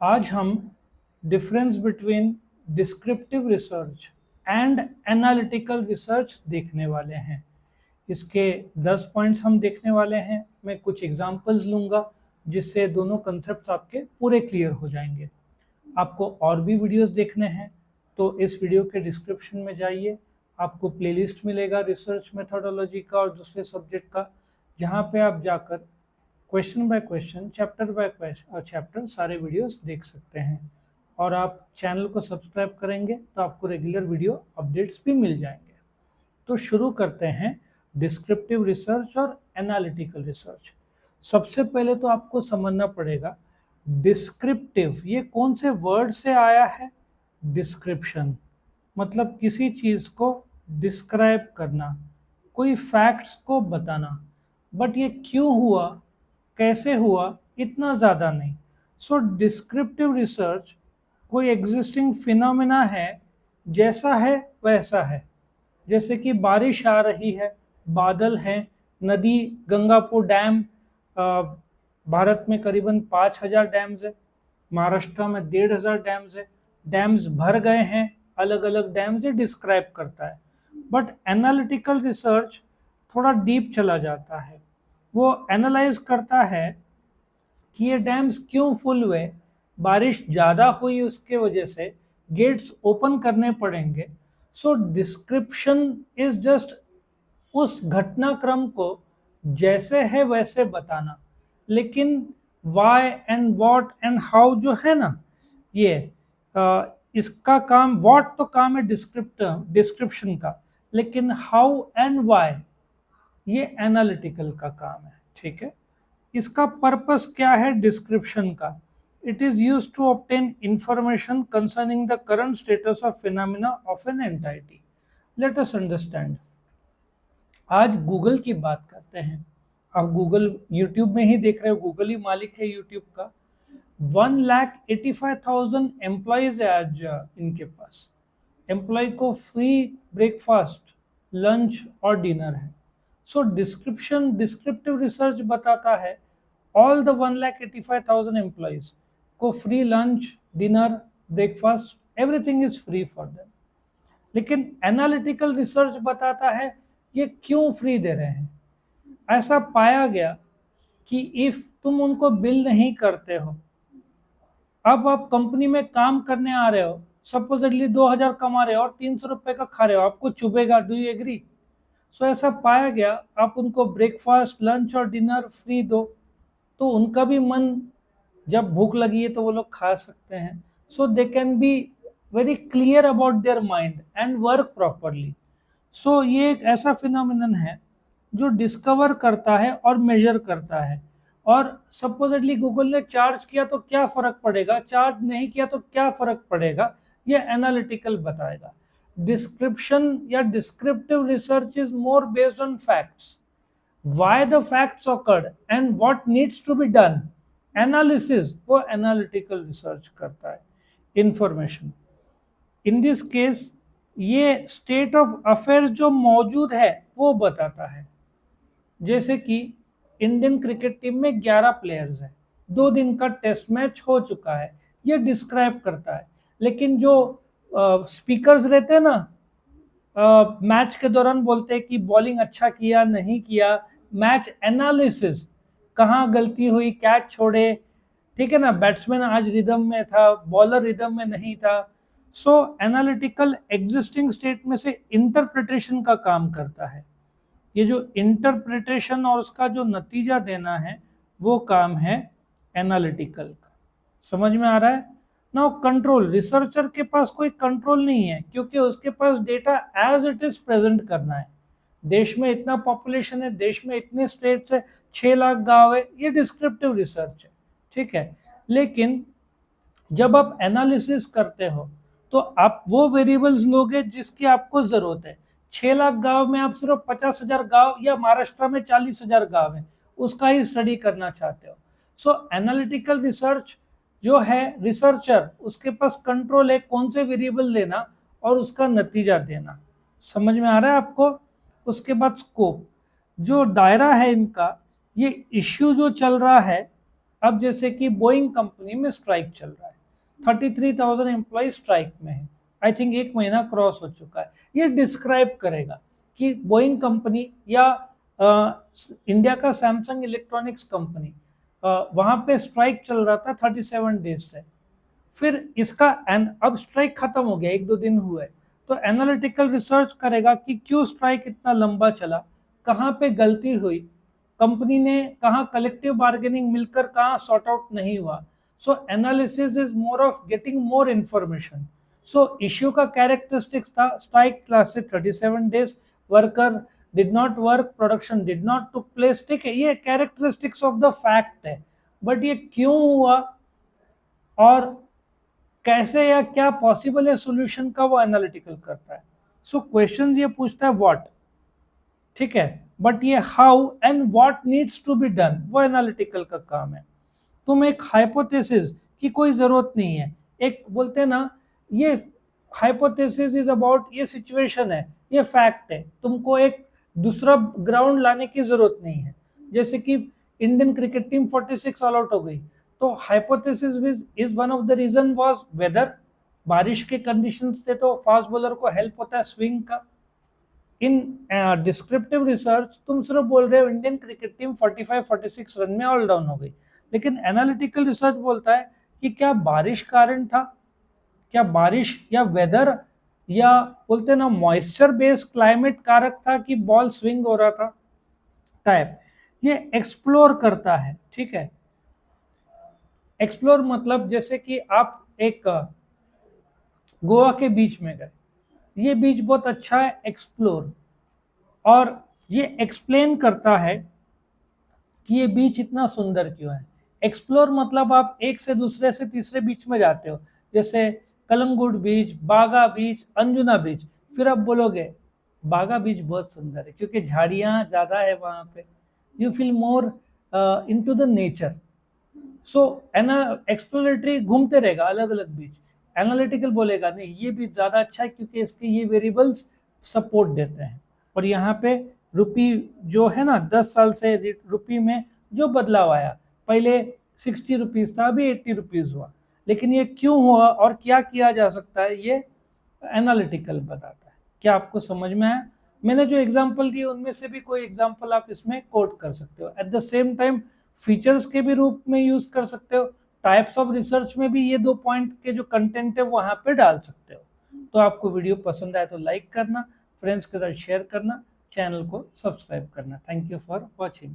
आज हम difference between descriptive research and analytical research देखने वाले हैं। इसके 10 पॉइंट्स हम देखने वाले हैं। मैं कुछ एग्जांपल्स लूँगा जिससे दोनों कंसेप्ट आपके पूरे क्लियर हो जाएंगे। आपको और भी वीडियोस देखने हैं तो इस वीडियो के डिस्क्रिप्शन में जाइए, आपको प्लेलिस्ट मिलेगा रिसर्च मेथोडोलॉजी का और दूसरे सब्जेक्ट का, जहाँ पे आप जाकर question by question, chapter by chapter सारे वीडियोस देख सकते हैं। और आप चैनल को सब्सक्राइब करेंगे तो आपको रेगुलर वीडियो अपडेट्स भी मिल जाएंगे। तो शुरू करते हैं डिस्क्रिप्टिव रिसर्च और एनालिटिकल रिसर्च। सबसे पहले तो आपको समझना पड़ेगा डिस्क्रिप्टिव ये कौन से वर्ड से आया है। डिस्क्रिप्शन मतलब किसी चीज को डिस्क्राइब करना, कोई फैक्ट्स को बताना, बट ये क्यों हुआ, कैसे हुआ, इतना ज़्यादा नहीं। सो डिस्क्रिप्टिव रिसर्च कोई एग्जिस्टिंग फिनोमेना है, जैसा है वैसा है। जैसे कि बारिश आ रही है, बादल हैं, नदी गंगापुर डैम, भारत में करीबन 5,000 डैम्स है, महाराष्ट्र में 1,500 डैम्स है। डैम्स भर गए हैं, अलग अलग डैम्स ये डिस्क्राइब करता है। बट एनालिटिकल रिसर्च थोड़ा डीप चला जाता है, वो एनालाइज करता है कि ये डैम्स क्यों फुल हुए, बारिश ज़्यादा हुई उसके वजह से गेट्स ओपन करने पड़ेंगे। सो डिस्क्रिप्शन इज जस्ट उस घटनाक्रम को जैसे है वैसे बताना, लेकिन why and what and how जो है ना, ये इसका काम, वॉट तो काम है डिस्क्रिप्शन का, लेकिन हाउ एंड वाई ये एनालिटिकल का काम है। ठीक है, इसका पर्पस क्या है डिस्क्रिप्शन का? It is use to obtain information concerning the current status of phenomena of an entity. Let us understand. आज गूगल की बात करते हैं। आप गूगल यूट्यूब में ही देख रहे हो, गूगल ही मालिक है यूट्यूब का। 1,85,000 एम्प्लॉयज है आज इनके पास। एम्प्लॉय को फ्री ब्रेकफास्ट, लंच और डिनर है। सो डिस्क्रिप्टिव रिसर्च बताता है ऑल द 1,85,000 एम्प्लॉयज को free lunch, dinner, breakfast, everything is free for them. लेकिन एनालिटिकल रिसर्च बताता है ये क्यों फ्री दे रहे हैं। ऐसा पाया गया कि इफ तुम उनको बिल नहीं करते हो, अब आप कंपनी में काम करने आ रहे हो, सपोजिटली 2,000 कमा रहे हो और 300 रुपए का खा रहे हो, आपको चुभेगा। Do you agree? सो ऐसा पाया गया, आप उनको ब्रेकफास्ट, लंच और डिनर फ्री दो तो उनका भी मन, जब भूख लगी है तो वो लोग खा सकते हैं। So they can be very clear about their mind and work properly. So ये एक ऐसा फिनोमिनन है जो डिस्कवर करता है और मेजर करता है। और सपोजिटली गूगल ने चार्ज किया तो क्या फर्क पड़ेगा, चार्ज नहीं किया तो क्या फर्क पड़ेगा, ये एनालिटिकल बताएगा। डिस्क्रिप्शन या descriptive research is more based on facts, why the facts occurred and what needs to be done। Analysis वो एनालिटिकल रिसर्च करता है। इंफॉर्मेशन इन दिस केस ये स्टेट ऑफ अफेयर्स जो मौजूद है वो बताता है। जैसे कि इंडियन क्रिकेट टीम में 11 प्लेयर्स हैं, 2 दिन का टेस्ट मैच हो चुका है, ये डिस्क्राइब करता है। लेकिन जो स्पीकर्स रहते हैं ना, मैच के दौरान बोलते हैं कि बॉलिंग अच्छा किया नहीं किया, मैच एनालिसिस, कहाँ गलती हुई, कैच छोड़े, ठीक है ना, बैट्समैन आज रिदम में था, बॉलर रिदम में नहीं था। सो एनालिटिकल एग्जिस्टिंग स्टेट में से इंटरप्रिटेशन का काम करता है। ये जो इंटरप्रिटेशन और उसका जो नतीजा देना है वो काम है एनालिटिकल का। समझ में आ रहा है? नाउ कंट्रोल, रिसर्चर के पास कोई कंट्रोल नहीं है, क्योंकि उसके पास data as it is present करना है। देश में इतना पॉपुलेशन है, देश में इतने स्टेट्स है, 6 लाख गांव है, ये डिस्क्रिप्टिव रिसर्च है। ठीक है, लेकिन जब आप एनालिसिस करते हो तो आप वो वेरिएबल्स लोगे जिसकी आपको जरूरत है। 6 लाख गांव में आप सिर्फ 50,000 गांव, या महाराष्ट्र में 40,000 गांव है, उसका ही स्टडी करना चाहते हो। सो एनालिटिकल रिसर्च जो है, रिसर्चर उसके पास कंट्रोल है कौन से वेरिएबल लेना और उसका नतीजा देना। समझ में आ रहा है आपको? उसके बाद स्कोप, जो दायरा है इनका, ये इश्यू जो चल रहा है, अब जैसे कि बोइंग कंपनी में स्ट्राइक चल रहा है, 33,000 एम्प्लॉय स्ट्राइक में है। आई थिंक 1 महीना क्रॉस हो चुका है। ये डिस्क्राइब करेगा कि बोइंग कंपनी या इंडिया का सैमसंग इलेक्ट्रॉनिक्स कंपनी वहां पे स्ट्राइक चल रहा था 37 डेज से। फिर इसका अब स्ट्राइक खत्म हो गया, 1-2 दिन हुए, तो एनालिटिकल रिसर्च करेगा कि क्यों स्ट्राइक इतना लंबा चला, कहाँ पे गलती हुई, कंपनी ने कहाँ कलेक्टिव बार्गेनिंग मिलकर कहाँ सॉर्ट आउट नहीं हुआ। So analysis is more of getting more information. So issue का कैरेक्टरिस्टिक्स था strike lasted 37 days, worker did not work, production did not took place. ठीक है, ये कैरेक्टरिस्टिक्स ऑफ द फैक्ट है, बट ये क्यों हुआ और कैसे या क्या पॉसिबल है सोल्यूशन का, वो एनालिटिकल करता है। सो क्वेश्चंस ये पूछता है व्हाट, ठीक है, बट ये how and what needs to be done वो एनालिटिकल का काम है। तुम एक हाइपोथेसिस की कोई जरूरत नहीं है, एक बोलते हैं ना, ये हाइपोथेसिस इज अबाउट, ये सिचुएशन है, ये फैक्ट है, तुमको एक दूसरा ग्राउंड लाने की जरूरत नहीं है। जैसे कि Indian cricket team 46 all out हो गई, तो hypothesis is one of the reason was weather, बारिश के कंडीशंस थे तो फास्ट बॉलर को हेल्प होता है स्विंग का। इन डिस्क्रिप्टिव रिसर्च तुम सिर्फ बोल रहे हो इंडियन क्रिकेट टीम 45-46 रन में ऑल डाउन हो गई, लेकिन एनालिटिकल रिसर्च बोलता है कि क्या बारिश कारण था, क्या बारिश या वेदर या बोलते ना मॉइस्चर बेस्ड क्लाइमेट कारक था कि बॉल स्विंग हो रहा था, टाइप ये एक्सप्लोर करता है। ठीक है, एक्सप्लोर मतलब जैसे कि आप एक गोवा के बीच में गए, ये बीच बहुत अच्छा है, एक्सप्लोर, और ये एक्सप्लेन करता है कि ये बीच इतना सुंदर क्यों है। एक्सप्लोर मतलब आप एक से दूसरे से तीसरे बीच में जाते हो, जैसे कलंगुड बीच, बागा बीच, अंजुना बीच, फिर आप बोलोगे बागा बीच बहुत सुंदर है क्योंकि झाड़ियां ज्यादा है वहां पे, you feel more into the nature. So exploratory घूमते रहेगा अलग अलग बीच, एनालिटिकल बोलेगा नहीं ये बीच ज्यादा अच्छा है क्योंकि इसके ये वेरिएबल्स सपोर्ट देते हैं। और यहाँ पे रुपी जो है ना, 10 साल से रुपी में जो बदलाव आया, पहले 60 रुपीज था, अभी 80 रुपीज हुआ, लेकिन ये क्यों हुआ और क्या किया जा सकता है ये एनालिटिकल बताता है। क्या आपको समझ में आया? मैंने जो एग्जांपल दिए उनमें से भी कोई एग्जांपल आप इसमें कोट कर सकते हो। At the same time features के भी रूप में यूज कर सकते हो, टाइप्स ऑफ रिसर्च में भी ये 2 पॉइंट के जो कंटेंट है वहां पे डाल सकते हो। तो आपको वीडियो पसंद आए तो लाइक करना, फ्रेंड्स के साथ शेयर करना, चैनल को सब्सक्राइब करना। Thank you for watching.